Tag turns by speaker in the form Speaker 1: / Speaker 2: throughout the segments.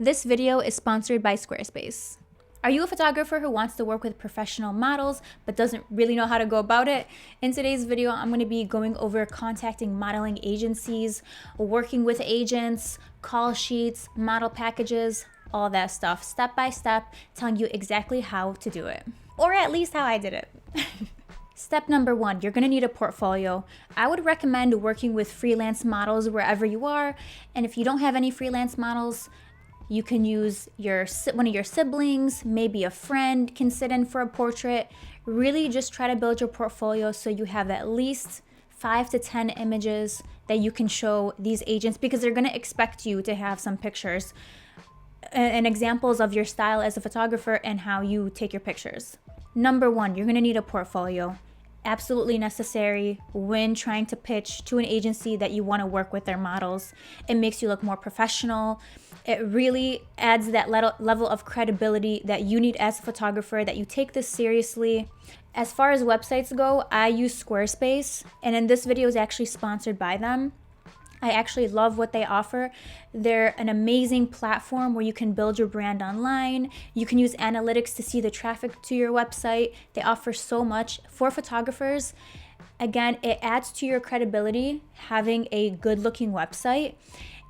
Speaker 1: This video is sponsored by Squarespace. Are you a photographer who wants to work with professional models but doesn't really know how to go about it? In today's video, I'm going to be going over contacting modeling agencies, working with agents, call sheets, model packages, all that stuff, step by step, telling you exactly how to do it. Or at least how I did it. Step number 1, you're going to need a portfolio. I would recommend working with freelance models wherever you are. And if you don't have any freelance models, you can use one of your siblings, maybe a friend can sit in for a portrait. Really just try to build your portfolio so you have at least 5 to 10 images that you can show these agents, because they're going to expect you to have some pictures and examples of your style as a photographer and how you take your pictures. Number 1, you're going to need a portfolio. Absolutely necessary when trying to pitch to an agency that you want to work with their models. It makes you look more professional. It really adds that level of credibility that you need as a photographer, that you take this seriously. As far as websites go, I use Squarespace, and in this video is actually sponsored by them. I actually love what they offer. They're an amazing platform where you can build your brand online. You can use analytics to see the traffic to your website. They offer so much for photographers. Again, it adds to your credibility having a good-looking website.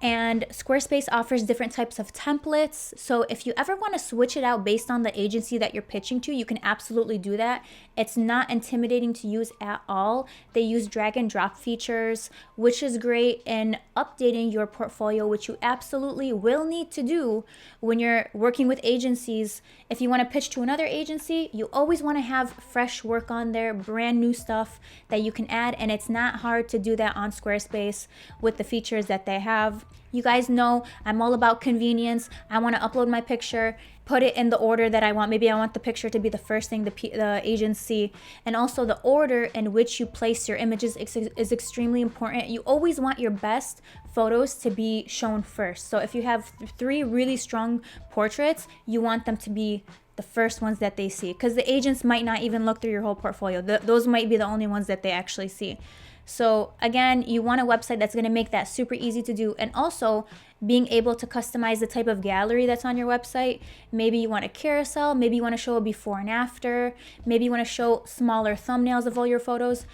Speaker 1: And Squarespace offers different types of templates. So if you ever want to switch it out based on the agency that you're pitching to, you can absolutely do that. It's not intimidating to use at all. They use drag and drop features, which is great in updating your portfolio, which you absolutely will need to do when you're working with agencies. If you want to pitch to another agency, you always want to have fresh work on there, brand new stuff that you can add. And it's not hard to do that on Squarespace with the features that they have. You guys know I'm all about convenience. I want to upload my picture, put it in the order that I want. Maybe I want the picture to be the first thing the agents see. And also the order in which you place your images is extremely important. You always want your best photos to be shown first. So if you have 3 really strong portraits, you want them to be the first ones that they see, because the agents might not even look through your whole portfolio. Those might be the only ones that they actually see. So again, you want a website that's going to make that super easy to do, and also being able to customize the type of gallery that's on your website. Maybe you want a carousel, maybe you want to show a before and after, maybe you want to show smaller thumbnails of all your photos.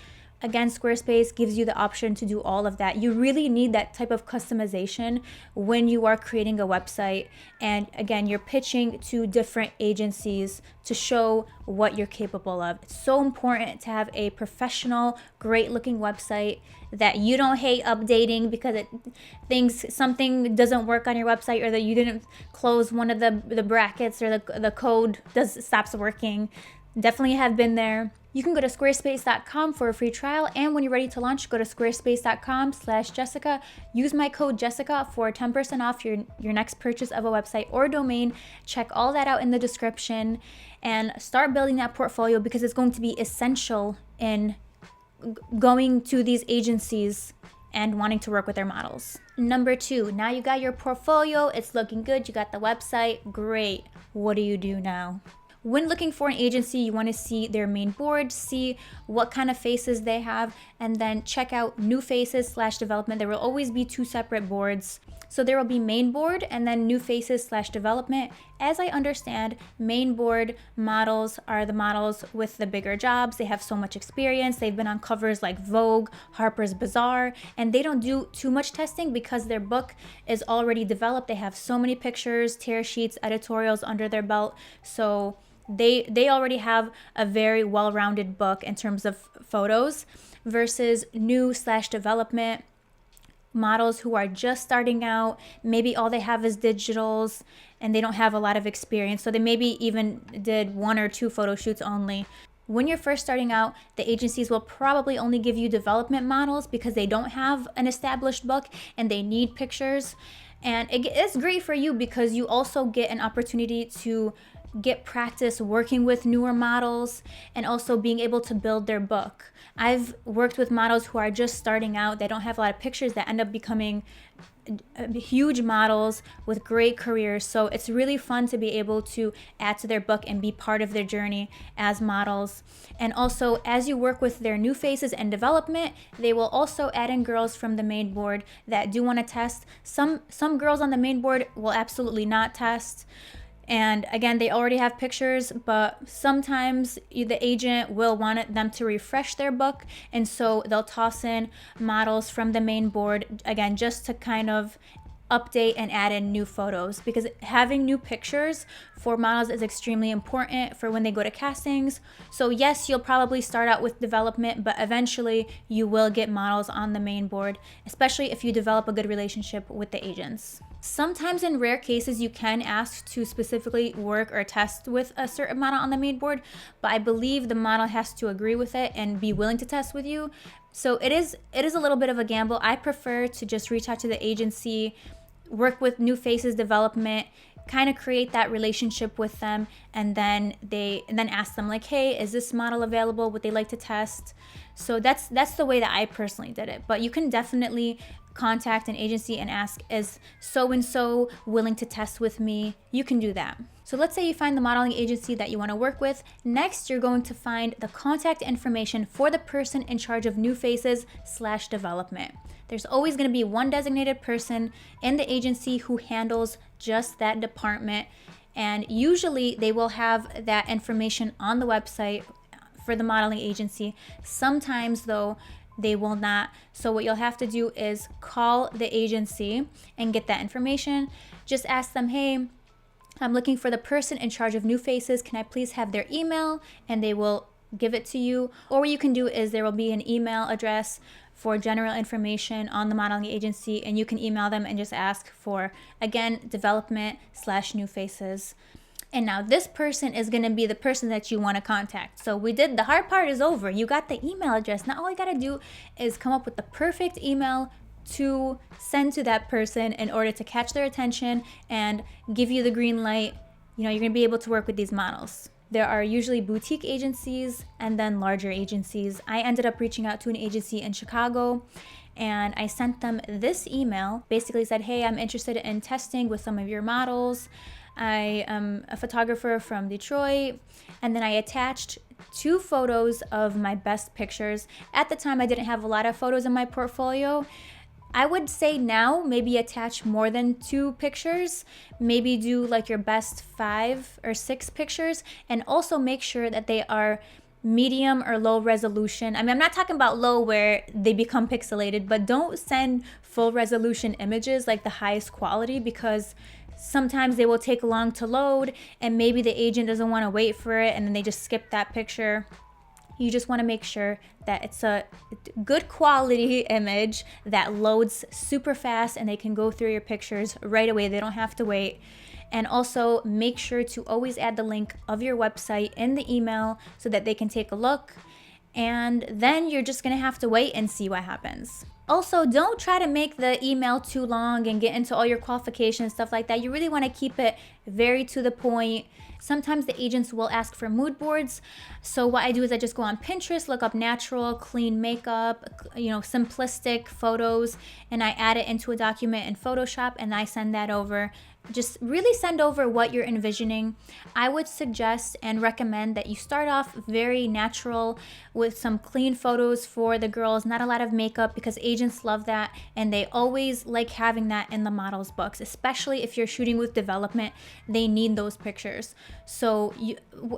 Speaker 1: Again, Squarespace gives you the option to do all of that. You really need that type of customization when you are creating a website. And again, you're pitching to different agencies to show what you're capable of. It's so important to have a professional, great looking website that you don't hate updating because something doesn't work on your website, or that you didn't close one of the brackets, or the code stops working. Definitely have been there. You can go to squarespace.com for a free trial, and when you're ready to launch, go to squarespace.com/Jessica. Use my code Jessica for 10% off your next purchase of a website or domain. Check all that out in the description and start building that portfolio, because it's going to be essential in going to these agencies and wanting to work with their models. Number 2, now you got your portfolio, it's looking good, you got the website, great. What do you do now? When looking for an agency, you want to see their main board, see what kind of faces they have, and then check out new faces / development. There will always be 2 separate boards. So there will be main board and then new faces / development. As I understand, main board models are the models with the bigger jobs. They have so much experience. They've been on covers like Vogue, Harper's Bazaar, and they don't do too much testing because their book is already developed. They have so many pictures, tear sheets, editorials under their belt. So they already have a very well-rounded book in terms of photos, versus new / development models who are just starting out. Maybe all they have is digitals and they don't have a lot of experience. So they maybe even did 1 or 2 photo shoots only. When you're first starting out, the agencies will probably only give you development models because they don't have an established book and they need pictures. And it's great for you because you also get an opportunity to get practice working with newer models and also being able to build their book. I've worked with models who are just starting out. They don't have a lot of pictures that end up becoming huge models with great careers. So it's really fun to be able to add to their book and be part of their journey as models. And also, as you work with their new faces and development, they will also add in girls from the main board that do want to test. Some girls on the main board will absolutely not test. And again, they already have pictures, but sometimes the agent will want them to refresh their book. And so they'll toss in models from the main board, again, just to kind of update and add in new photos, because having new pictures for models is extremely important for when they go to castings. So yes, you'll probably start out with development, but eventually you will get models on the main board, especially if you develop a good relationship with the agents. Sometimes in rare cases, you can ask to specifically work or test with a certain model on the main board, but I believe the model has to agree with it and be willing to test with you. So it is a little bit of a gamble. I prefer to just reach out to the agency, work with new faces development, kind of create that relationship with them, and then ask them like, hey, is this model available? Would they like to test? So that's the way that I personally did it. But you can definitely contact an agency and ask, is so and so willing to test with me? You can do that. So let's say you find the modeling agency that you want to work with. Next, you're going to find the contact information for the person in charge of new faces / development. There's always going to be one designated person in the agency who handles just that department. And usually they will have that information on the website for the modeling agency. Sometimes though, they will not. So what you'll have to do is call the agency and get that information. Just ask them, hey, I'm looking for the person in charge of new faces. Can I please have their email? And they will give it to you. Or what you can do is there will be an email address for general information on the modeling agency, and you can email them and just ask for, again, development / new faces. And now this person is going to be the person that you want to contact. So the hard part is over. You got the email address. Now all you got to do is come up with the perfect email to send to that person in order to catch their attention and give you the green light. You're going to be able to work with these models. There are usually boutique agencies and then larger agencies. I ended up reaching out to an agency in Chicago, and I sent them this email. Basically said, hey, I'm interested in testing with some of your models. I am a photographer from Detroit. And then I attached 2 photos of my best pictures. At the time, I didn't have a lot of photos in my portfolio. I would say now maybe attach more than 2 pictures, maybe do like your best 5 or 6 pictures, and also make sure that they are medium or low resolution. I mean, I'm not talking about low where they become pixelated, but don't send full resolution images like the highest quality, because sometimes they will take long to load and maybe the agent doesn't want to wait for it and then they just skip that picture. You just want to make sure that it's a good quality image that loads super fast and they can go through your pictures right away. They don't have to wait. And also make sure to always add the link of your website in the email so that they can take a look. And then you're just going to have to wait and see what happens. Also, don't try to make the email too long and get into all your qualifications, stuff like that. You really want to keep it very to the point. Sometimes the agents will ask for mood boards. So what I do is I just go on Pinterest, look up natural, clean makeup, simplistic photos, and I add it into a document in Photoshop and I send that over. Just really send over what you're envisioning. I would suggest and recommend that you start off very natural with some clean photos for the girls, not a lot of makeup, because agents love that and they always like having that in the models' books, especially if you're shooting with development. They need those pictures. So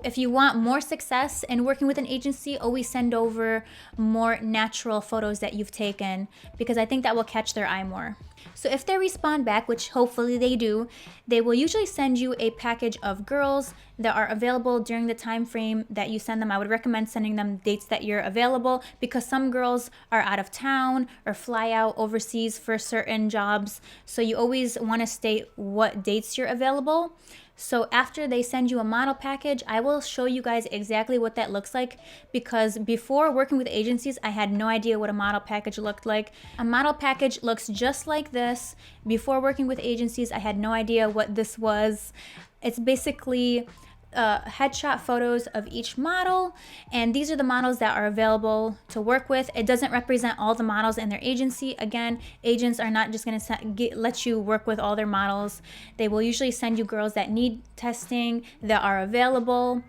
Speaker 1: if you want more success in working with an agency, always send over more natural photos that you've taken, because I think that will catch their eye more. So if they respond back, which hopefully they do, they will usually send you a package of girls that are available during the time frame that you send them. I would recommend sending them dates that you're available, because some girls are out of town or fly out overseas for certain jobs. So you always want to state what dates you're available. So after they send you a model package, I will show you guys exactly what that looks like, because before working with agencies, I had no idea what a model package looked like. A model package looks just like this. Before working with agencies, I had no idea what this was. It's basically headshot photos of each model, and these are the models that are available to work with. It doesn't represent all the models in their agency. Again, agents are not just going to let you work with all their models. They will usually send you girls that need testing, that are available.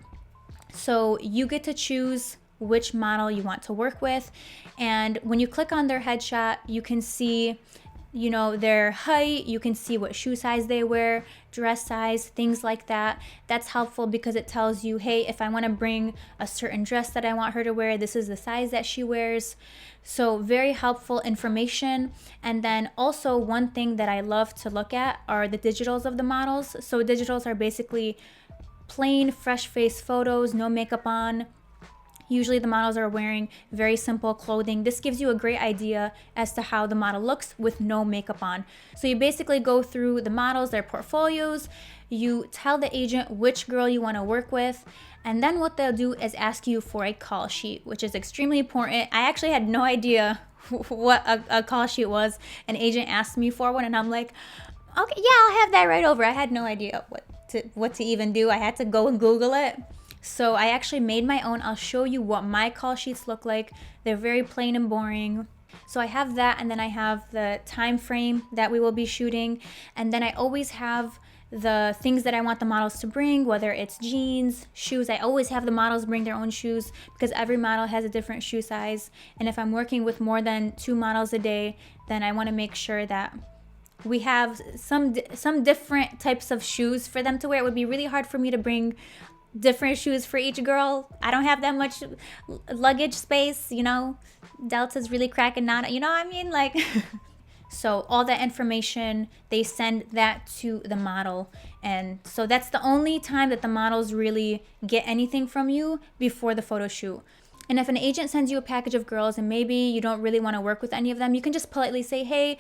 Speaker 1: So you get to choose which model you want to work with. And when you click on their headshot, you can see, you know, their height, you can see what shoe size they wear, dress size, things like that. That's helpful because it tells you, hey, if I want to bring a certain dress that I want her to wear, this is the size that she wears. So very helpful information. And then also one thing that I love to look at are the digitals of the models. So digitals are basically plain, fresh face photos, no makeup on. Usually the models are wearing very simple clothing. This gives you a great idea as to how the model looks with no makeup on. So you basically go through the models, their portfolios, you tell the agent which girl you want to work with, and then what they'll do is ask you for a call sheet, which is extremely important. I actually had no idea what a call sheet was. An agent asked me for one and I'm like, okay, yeah, I'll have that right over. I had no idea what to even do. I had to go and Google it. So I actually made my own. I'll show you what my call sheets look like. They're very plain and boring. So I have that, and then I have the time frame that we will be shooting. And then I always have the things that I want the models to bring, whether it's jeans, shoes. I always have the models bring their own shoes because every model has a different shoe size. And if I'm working with more than 2 models a day, then I want to make sure that we have some different types of shoes for them to wear. It would be really hard for me to bring different shoes for each girl. I don't have that much luggage space, you know. Delta's really cracking down, you know what I mean? Like, so all that information, they send that to the model. And so that's the only time that the models really get anything from you before the photo shoot. And if an agent sends you a package of girls and maybe you don't really want to work with any of them, you can just politely say, hey,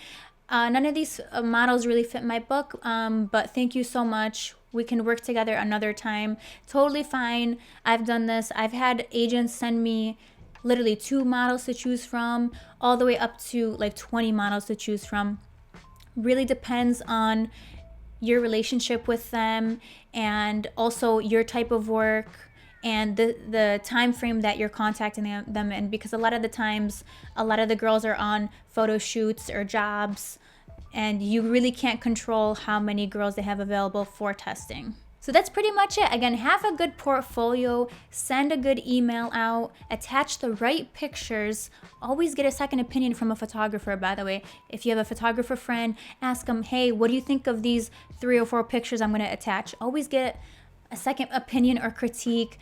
Speaker 1: none of these models really fit my book, but thank you so much. We can work together another time. Totally fine. I've done this. I've had agents send me literally 2 models to choose from, all the way up to like 20 models to choose from. Really depends on your relationship with them and also your type of work and the time frame that you're contacting them in, because a lot of the times, a lot of the girls are on photo shoots or jobs, and you really can't control how many girls they have available for testing. So that's pretty much it. Again, have a good portfolio, send a good email out, attach the right pictures. Always get a second opinion from a photographer, by the way. If you have a photographer friend, ask them, hey, what do you think of these 3 or 4 pictures I'm gonna attach? Always get a second opinion or critique,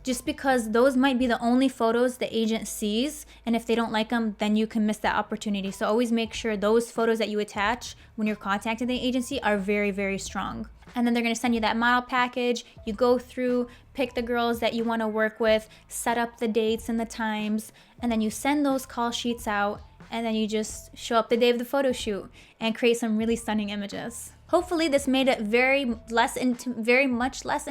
Speaker 1: just because those might be the only photos the agent sees, and if they don't like them, then you can miss that opportunity. So always make sure those photos that you attach when you're contacting the agency are very, very strong. And then they're gonna send you that model package. You go through, pick the girls that you wanna work with, set up the dates and the times, and then you send those call sheets out, and then you just show up the day of the photo shoot and create some really stunning images. Hopefully this made it much less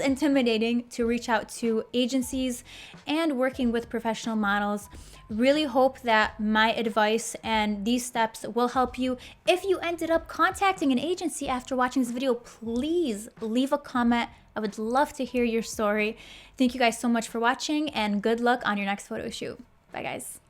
Speaker 1: intimidating to reach out to agencies and working with professional models. Really hope that my advice and these steps will help you. If you ended up contacting an agency after watching this video, please leave a comment. I would love to hear your story. Thank you guys so much for watching, and good luck on your next photo shoot. Bye guys.